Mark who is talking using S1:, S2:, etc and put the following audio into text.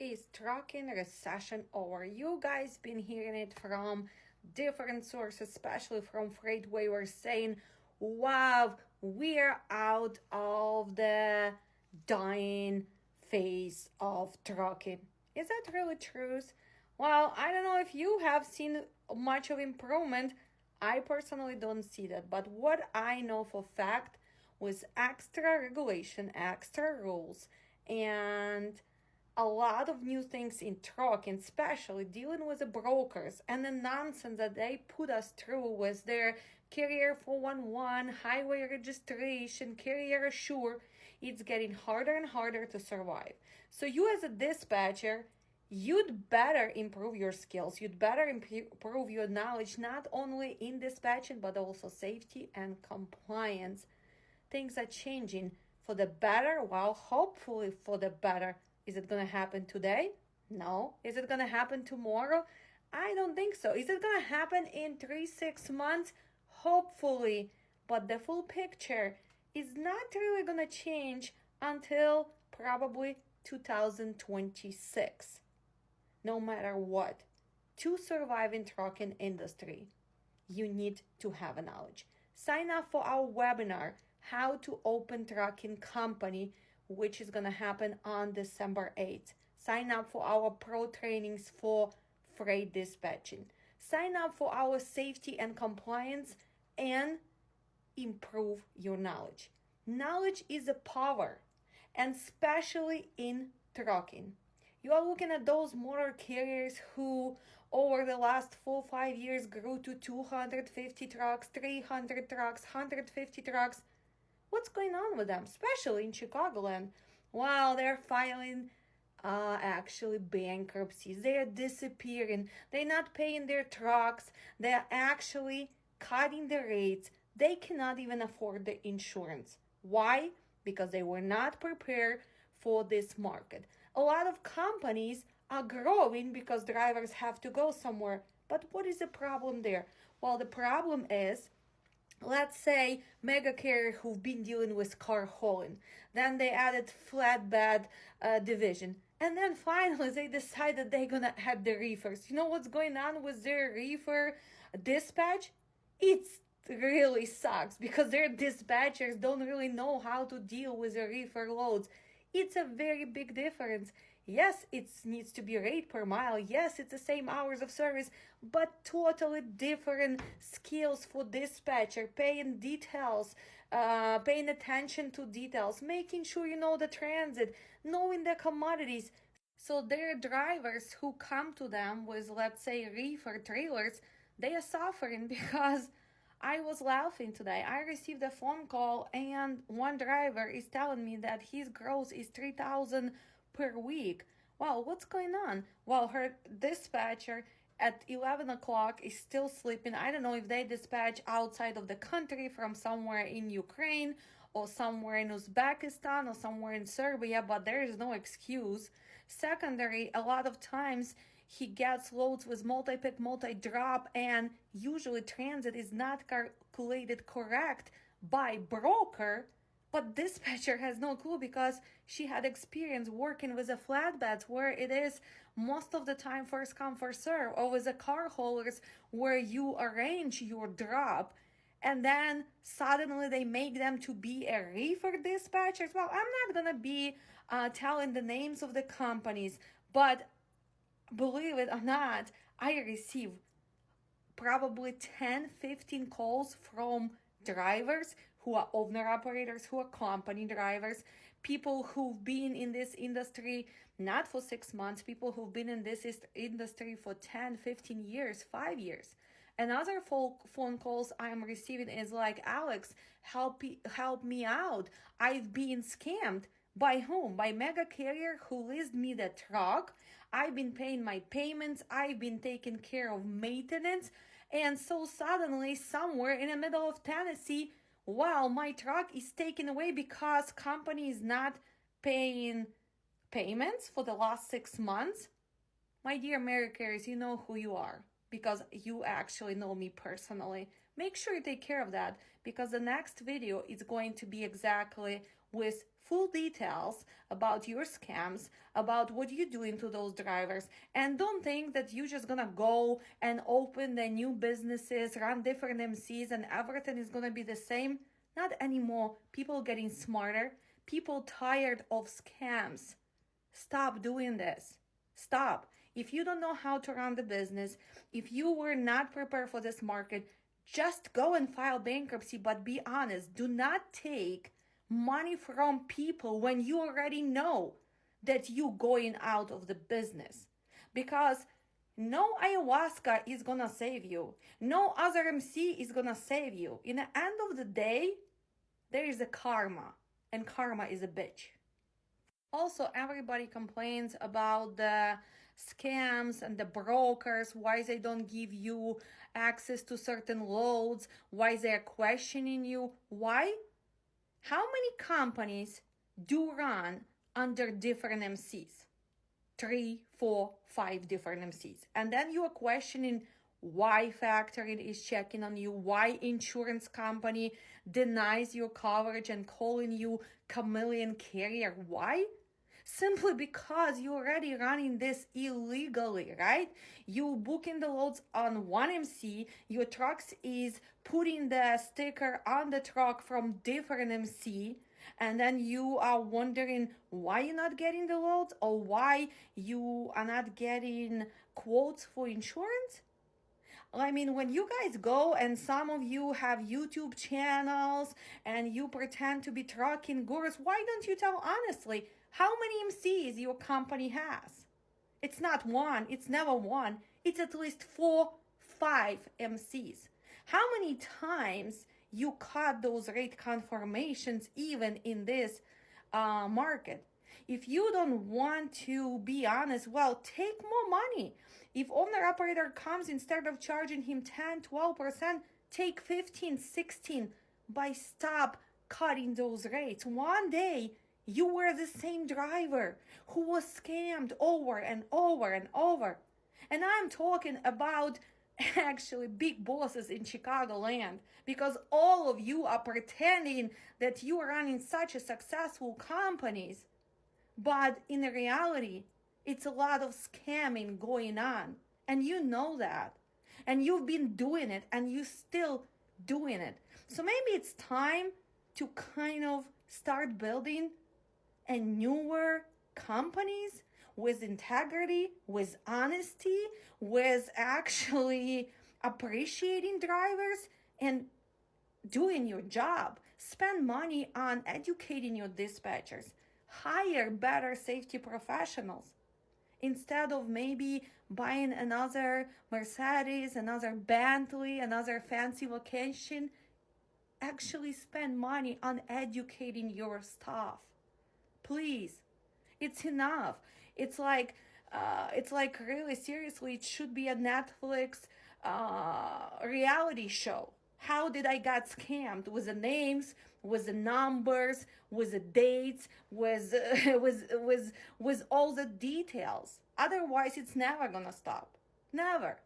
S1: is trucking recession over? You guys been hearing it from different sources, especially from freight waivers, saying, wow, we're out of the dying phase of trucking. Is that really true? Well, I don't know if you have seen much of improvement. I personally don't see that. But what I know for fact was extra regulation, extra rules, and a lot of new things in trucking, especially dealing with the brokers and the nonsense that they put us through with their carrier 411, highway registration, carrier assure. It's getting harder and harder to survive. So you as a dispatcher, you'd better improve your skills. You'd better improve your knowledge, not only in dispatching, but also safety and compliance. Things are changing for the better, well, hopefully for the better. Is it going to happen today? No. Is it going to happen tomorrow? I don't think so. Is it going to happen in 3-6 months? Hopefully. But the full picture is not really going to change until probably 2026. No matter what. To survive in trucking industry, you need to have a knowledge. Sign up for our webinar, How to Open Trucking Company, which is going to happen on December 8th. Sign up for our pro trainings for freight dispatching. Sign up for our safety and compliance and improve your knowledge. Knowledge is a power, and especially in trucking. You are looking at those motor carriers who over the last 4-5 years grew to 250 trucks, 300 trucks, 150 trucks. What's going on with them, especially in Chicagoland? Well, they're filing actually bankruptcies. They are disappearing. They're not paying their trucks. They're actually cutting the rates. They cannot even afford the insurance. Why? Because they were not prepared for this market. A lot of companies are growing because drivers have to go somewhere. But what is the problem there? Well, the problem is, let's say mega carrier who've been dealing with car hauling. Then they added flatbed division. And then finally they decided they're going to add the reefers. You know what's going on with their reefer dispatch? It really sucks because their dispatchers don't really know how to deal with the reefer loads. It's a very big difference. Yes, it needs to be rate per mile. Yes, it's the same hours of service, but totally different skills for dispatcher, paying details, paying attention to details, making sure you know the transit, knowing the commodities. So their drivers who come to them with, let's say, reefer trailers, they are suffering because I was laughing today. I received a phone call and one driver is telling me that his gross is $3,000 per week. Well, what's going on? Well, her dispatcher at 11 o'clock is still sleeping. I don't know if they dispatch outside of the country from somewhere in Ukraine or somewhere in Uzbekistan or somewhere in Serbia, but there is no excuse. Secondary, a lot of times he gets loads with multi-pick, multi-drop, and usually transit is not calculated correct by broker, but dispatcher has no clue because she had experience working with the flatbeds where it is most of the time first come, first serve, or with the car haulers where you arrange your drop and then suddenly they make them to be a reefer dispatchers. Well, I'm not going to be telling the names of the companies, but believe it or not, I receive probably 10-15 calls from drivers who are owner-operators, who are company drivers, people who've been in this industry not for 6 months, people who've been in this industry for 10, 15 years, 5 years. Another phone calls I'm receiving is like, Alex, help me out. I've been scammed. By whom? By mega carrier who leased me the truck. I've been paying my payments. I've been taking care of maintenance. And so suddenly somewhere in the middle of Tennessee, wow, my truck is taken away because company is not paying payments for the last 6 months. My dear mega carriers, you know who you are because you actually know me personally. Make sure you take care of that because the next video is going to be exactly with full details about your scams, about what you're doing to those drivers. And don't think that you're just gonna go and open the new businesses, run different MCs, and everything is gonna be the same. Not anymore. People getting smarter. People tired of scams. Stop doing this. Stop. If you don't know how to run the business, if you were not prepared for this market, just go and file bankruptcy, but be honest. Do not take money from people when you already know that you're going out of the business. Because no ayahuasca is gonna save you. No other MC is gonna save you. In the end of the day, there is a karma, and karma is a bitch. Also, everybody complains about the scams and the brokers, why they don't give you access to certain loads, why they're questioning you. Why? How many companies do run under different MCs? 3, 4, 5 different MCs. And then you are questioning why factoring is checking on you, why insurance company denies your coverage and calling you chameleon carrier. Why? Simply because you're already running this illegally, right? You booking the loads on one MC, your trucks is putting the sticker on the truck from different MC, and then you are wondering why you're not getting the loads or why you are not getting quotes for insurance. I mean, when you guys go and some of you have YouTube channels and you pretend to be trucking gurus, why don't you tell honestly how many MCs your company has? It's not one, it's never one, it's at least 4, 5 MCs. How many times you cut those rate confirmations even in this market? If you don't want to be honest, well, take more money. If owner operator comes, instead of charging him 10, 12%, take 15, 16, by stop cutting those rates. One day, you were the same driver who was scammed over and over and over. And I'm talking about actually big bosses in Chicagoland, because all of you are pretending that you are running such a successful companies. But in reality, it's a lot of scamming going on. And you know that. And you've been doing it and you're still doing it. So maybe it's time to kind of start building a newer companies with integrity, with honesty, with actually appreciating drivers and doing your job. Spend money on educating your dispatchers. Hire better safety professionals. Instead of maybe buying another Mercedes, another Bentley, another fancy vacation, actually spend money on educating your staff. Please, it's enough. It's like really seriously, it should be a Netflix reality show. How did I get scammed? With the names, with the numbers, with the dates, with all the details. Otherwise, it's never gonna stop. Never.